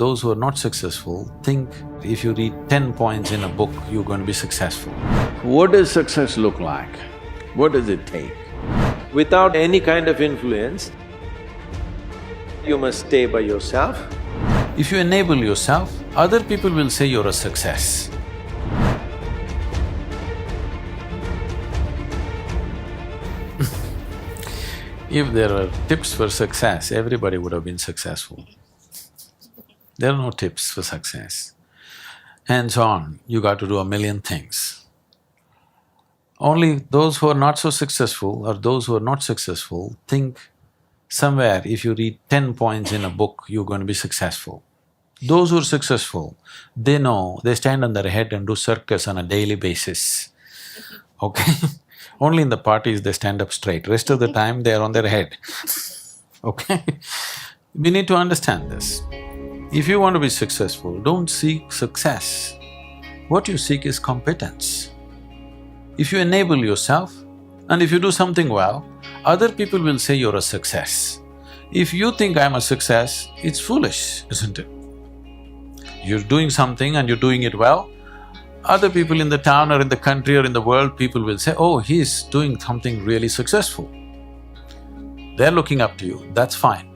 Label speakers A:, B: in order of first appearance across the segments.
A: those who are not successful think if you read 10 points in a book, you're going to be successful.
B: What does success look like? What does it take?
C: Without any kind of influence, you must stay by yourself.
A: If you enable yourself, other people will say you're a success. If there were tips for success, everybody would have been successful. There are no tips for success. Hands on, you got to do a million things. Only those who are not so successful or those who are not successful think somewhere if you read 10 points in a book, you're going to be successful. Those who are successful, they know, they stand on their head and do circus on a daily basis, okay? Only in the parties they stand up straight, rest of the time they are on their head, okay? We need to understand this. If you want to be successful, don't seek success. What you seek is competence. If you enable yourself and if you do something well, other people will say you're a success. If you think I'm a success, it's foolish, isn't it? You're doing something and you're doing it well, other people in the town or in the country or in the world, people will say, oh, he's doing something really successful. They're looking up to you, that's fine.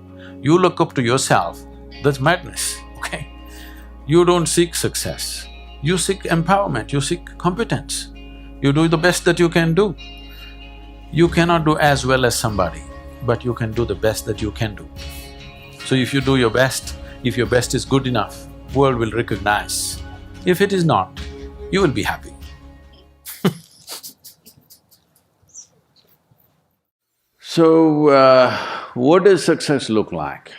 A: You look up to yourself, that's madness, okay? You don't seek success, you seek empowerment, you seek competence. You do the best that you can do. You cannot do as well as somebody, but you can do the best that you can do. So if you do your best, if your best is good enough, world will recognize. If it is not, you will be happy.
B: So, what does success look like?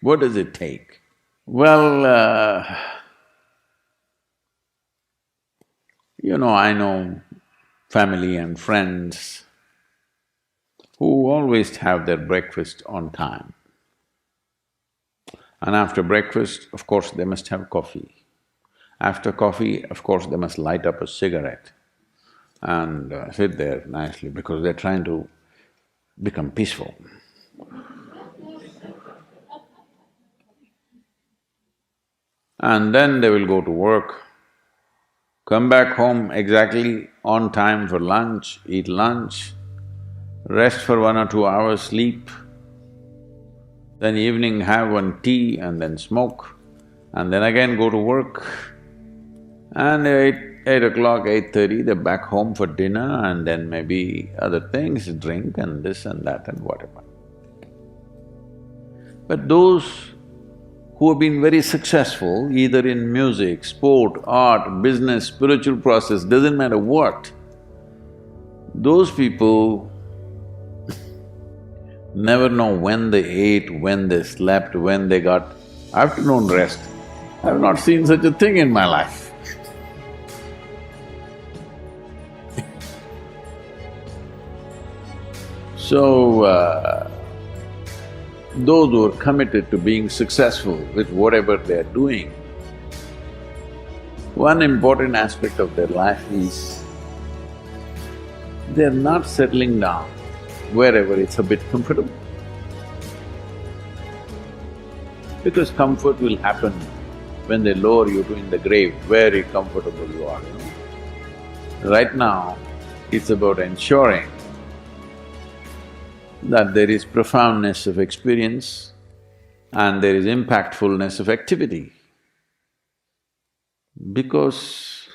B: What does it take? Well, I know family and friends who always have their breakfast on time. And after breakfast, of course, they must have coffee. After coffee, of course, they must light up a cigarette and sit there nicely because they're trying to become peaceful. And then they will go to work, come back home exactly on time for lunch, eat lunch, rest for 1 or 2 hours, sleep, then evening have one tea and then smoke, and then again go to work. And 8 o'clock, 8:30, they're back home for dinner and then maybe other things, drink and this and that and whatever. But those who have been very successful, either in music, sport, art, business, spiritual process, doesn't matter what, those people never know when they ate, when they slept, when they got afternoon rest. I've not seen such a thing in my life. So, those who are committed to being successful with whatever they're doing, one important aspect of their life is they're not settling down wherever it's a bit comfortable. Because comfort will happen when they lower you to in the grave, very comfortable you are, Right now, it's about ensuring that there is profoundness of experience and there is impactfulness of activity. Because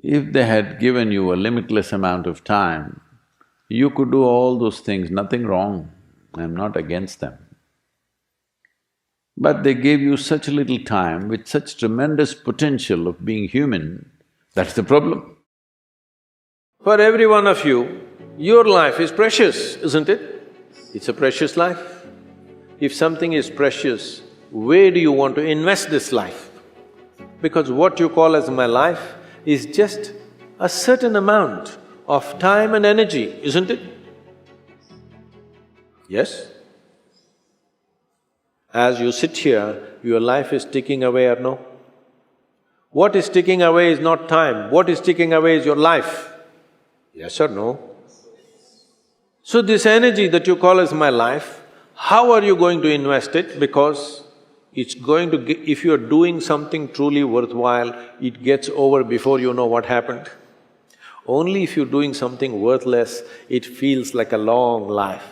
B: if they had given you a limitless amount of time, you could do all those things, nothing wrong, I'm not against them. But they gave you such little time with such tremendous potential of being human, that's the problem.
C: For every one of you, your life is precious, isn't it? It's a precious life. If something is precious, where do you want to invest this life? Because what you call as my life is just a certain amount of time and energy, isn't it? Yes? As you sit here, your life is ticking away or no? What is ticking away is not time, what is ticking away is your life. Yes or no? So this energy that you call as my life, How are you going to invest it? Because it's going to if you're doing something truly worthwhile, it gets over before you know what happened. Only if you're doing something worthless, it feels like a long life.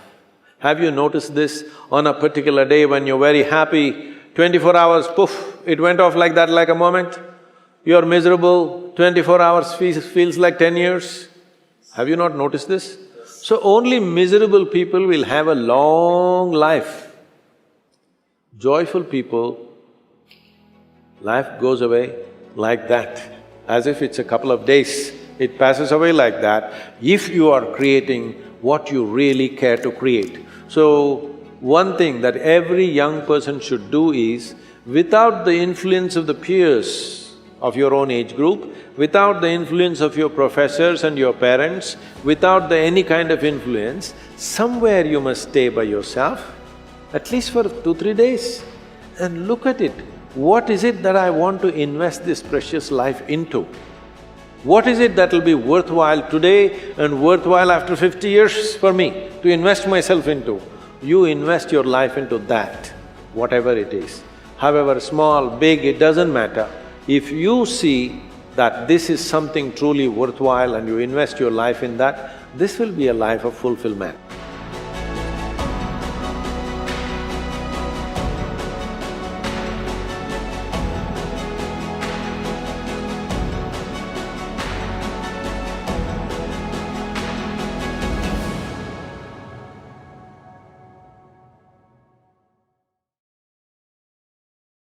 C: Have you noticed this? On a particular day when you're very happy, 24 hours, poof, it went off like that, like a moment. You're miserable, 24 hours feels like 10 years. Have you not noticed this? So only miserable people will have a long life. Joyful people, life goes away like that, as if it's a couple of days. It passes away like that if you are creating what you really care to create. So, one thing that every young person should do is, without the influence of the peers of your own age group, without the influence of your professors and your parents, without any kind of influence, somewhere you must stay by yourself, at least for 2-3 days, and look at it. What is it that I want to invest this precious life into? What is it that will be worthwhile today and worthwhile after 50 years for me to invest myself into? You invest your life into that, whatever it is. However small, big, it doesn't matter. If you see that this is something truly worthwhile and you invest your life in that, this will be a life of fulfillment.